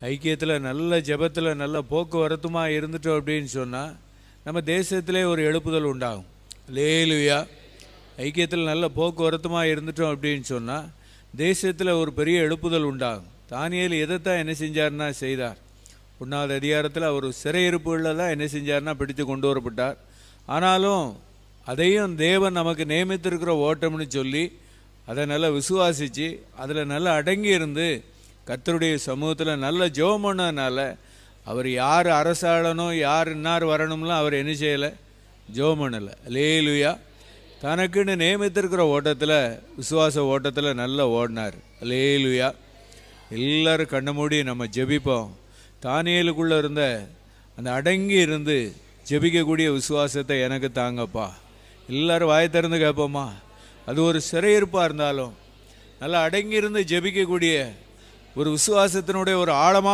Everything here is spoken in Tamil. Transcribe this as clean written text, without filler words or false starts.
ஐக்கியத்தில் நல்ல ஜெபத்தில் நல்ல போக்குவரத்துமா இருந்துட்டோம் அப்படின்னு சொன்னால் நம்ம தேசத்திலே ஒரு எழுப்புதல் உண்டாகும். அல்லேலூயா. ஐக்கியத்தில் நல்ல போக்குவரத்துமா இருந்துட்டோம் அப்படின்னு சொன்னால் தேசத்தில் ஒரு பெரிய எழுப்புதல் உண்டாகும். தானியேல் எதைத்தான் என்ன செஞ்சார்னா செய்தார். 1வது அதிகாரத்தில் அவர் சிறையிருப்புகளில் தான் என்ன செஞ்சார்னா பிடித்து கொண்டு வரப்பட்டார். ஆனாலும் அதையும் தேவன் நமக்கு நியமித்திருக்கிற ஓட்டம்னு சொல்லி அதை நல்லா விசுவாசித்து அதில் நல்லா அடங்கி இருந்து கர்த்தருடைய சமூகத்தில் நல்ல ஜெபம் பண்ணதுனால அவர் யார் அரசாளனோ யார் இன்னார் வரணும்லாம் அவர் என்ன செய்யலை, ஜெபம் பண்ணலை. அல்லேலூயா. தனக்குன்னு நியமித்திருக்கிற ஓட்டத்தில் விசுவாச ஓட்டத்தில் நல்லா ஓடினார். அல்லேலூயா. எல்லாரும் கண்ண மூடி நம்ம ஜெபிப்போம். தானியேலுக்குள்ளே இருந்த அந்த அடங்கி இருந்து ஜெபிக்கக்கூடிய விசுவாசத்தை எனக்கு தாங்கப்பா. எல்லாரும் வாயை திறந்து கேட்போமா. அது ஒரு சிறையிருப்பாக இருந்தாலும் நல்லா அடங்கி இருந்து ஜெபிக்கக்கூடிய ஒரு விசுவாசத்தினுடைய ஒரு ஆழமாக